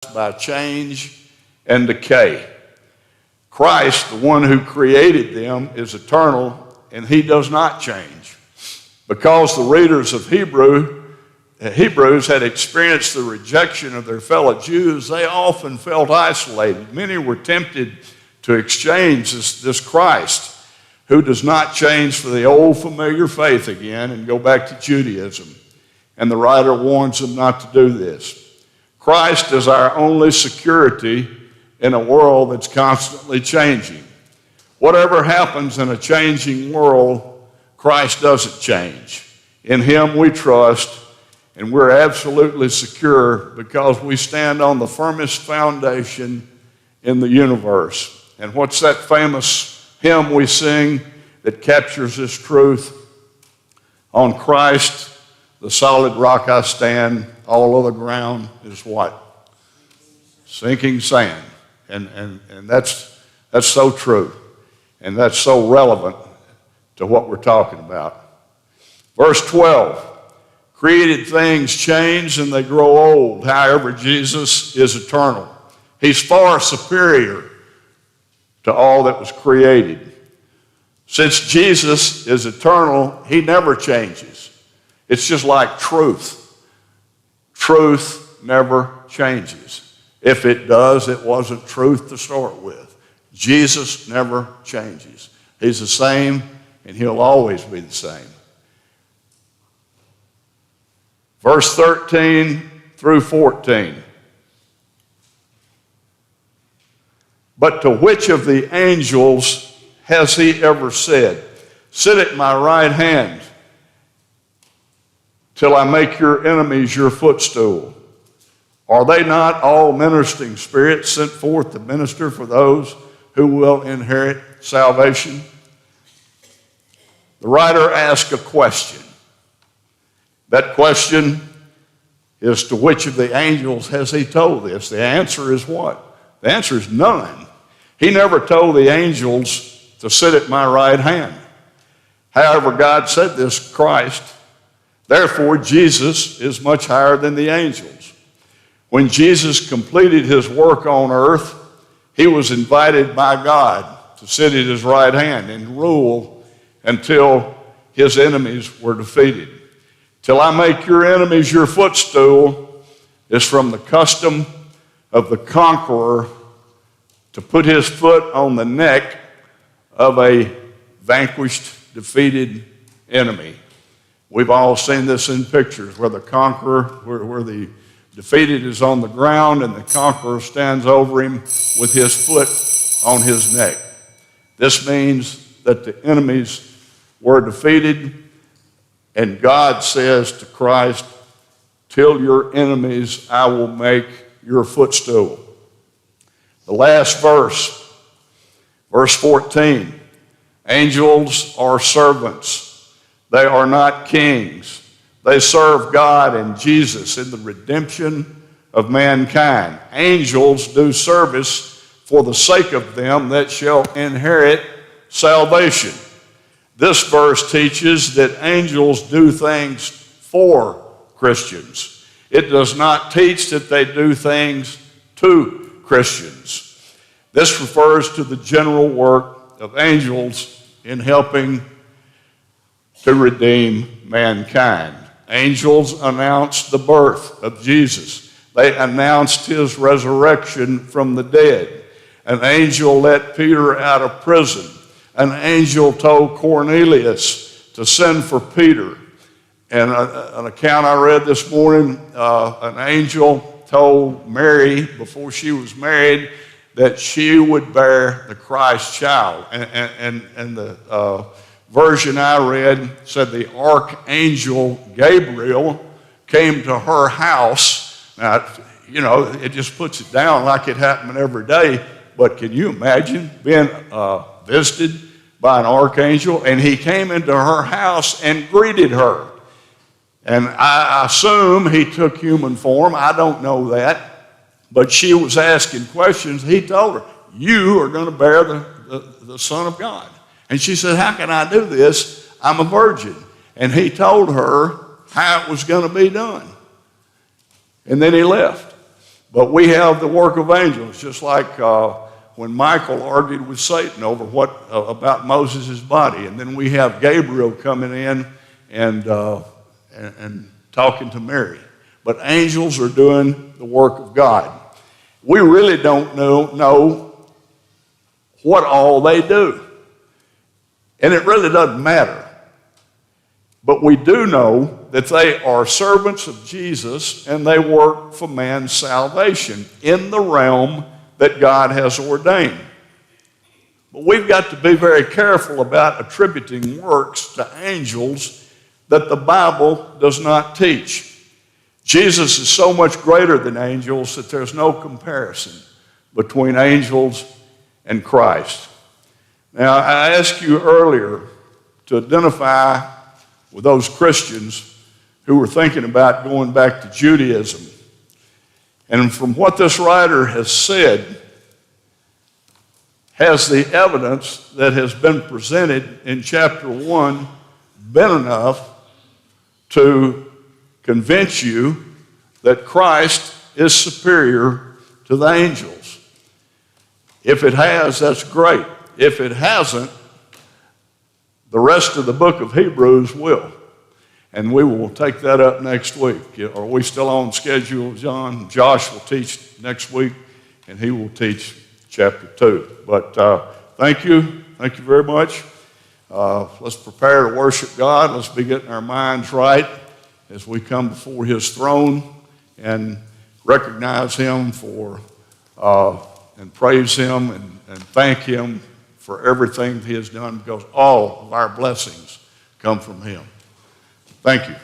by change and decay. Christ, the one who created them, is eternal, and he does not change. Because the readers of Hebrerws had experienced the rejection of their fellow Jews, they often felt isolated. Many were tempted to exchange this Christ, who does not change, for the old familiar faith again and go back to Judaism. And the writer warns them not to do this. Christ is our only security in a world that's constantly changing. Whatever happens in a changing world, Christ doesn't change. In him we trust, and we're absolutely secure because we stand on the firmest foundation in the universe. And what's that famous hymn we sing that captures this truth? On Christ, the solid rock I stand, all other ground is what? Sinking sand. And that's so true. And that's so relevant to what we're talking about. Verse 12, created things change and they grow old. However, Jesus is eternal. He's far superior to all that was created. Since Jesus is eternal, he never changes. It's just like truth. Truth never changes. If it does, it wasn't truth to start with. Jesus never changes. He's the same, and he'll always be the same. Verse 13 through 14. But to which of the angels has he ever said, sit at my right hand till I make your enemies your footstool? Are they not all ministering spirits sent forth to minister for those who will inherit salvation? The writer asks a question. That question is, to which of the angels has he told this? The answer is what? The answer is none. He never told the angels to sit at my right hand. However, God said this, Christ. Therefore, Jesus is much higher than the angels. When Jesus completed his work on earth, he was invited by God to sit at his right hand and rule until his enemies were defeated. Till I make your enemies your footstool is from the custom of the conqueror to put his foot on the neck of a vanquished, defeated enemy. We've all seen this in pictures where the conqueror, where the defeated is on the ground and the conqueror stands over him with his foot on his neck. This means that the enemies were defeated, and God says to Christ, till your enemies I will make your footstool. The last verse, verse 14, angels are servants. They are not kings. They serve God and Jesus in the redemption of mankind. Angels do service for the sake of them that shall inherit salvation. This verse teaches that angels do things for Christians. It does not teach that they do things to Christians. This refers to the general work of angels in helping to redeem mankind. Angels announced the birth of Jesus. They announced his resurrection from the dead. An angel let Peter out of prison. An angel told Cornelius to send for Peter. And an account I read this morning, an angel told Mary before she was married that she would bear the Christ child. And the version I read said the archangel Gabriel came to her house. Now, you know, it just puts it down like it happened every day, but can you imagine being visited by an archangel? And he came into her house and greeted her. And I assume he took human form. I don't know that. But she was asking questions. He told her, you are going to bear the Son of God. And she said, how can I do this? I'm a virgin. And he told her how it was going to be done. And then he left. But we have the work of angels, just like when Michael argued with Satan over about Moses' body. And then we have Gabriel coming in and talking to Mary. But angels are doing the work of God. We really don't know what all they do. And it really doesn't matter. But we do know that they are servants of Jesus and they work for man's salvation in the realm that God has ordained. But we've got to be very careful about attributing works to angels that the Bible does not teach. Jesus is so much greater than angels that there's no comparison between angels and Christ. Now, I asked you earlier to identify with those Christians who were thinking about going back to Judaism. And from what this writer has said, has the evidence that has been presented in chapter 1 been enough to convince you that Christ is superior to the angels? If it has, that's great. If it hasn't, the rest of the book of Hebrerws will. And we will take that up next week. Are we still on schedule, John? Josh will teach next week, and he will teach chapter 2. But thank you. Thank you very much. Let's prepare to worship God. Let's be getting our minds right as we come before his throne and recognize him and praise him and thank him for everything he has done, because all of our blessings come from him. Thank you.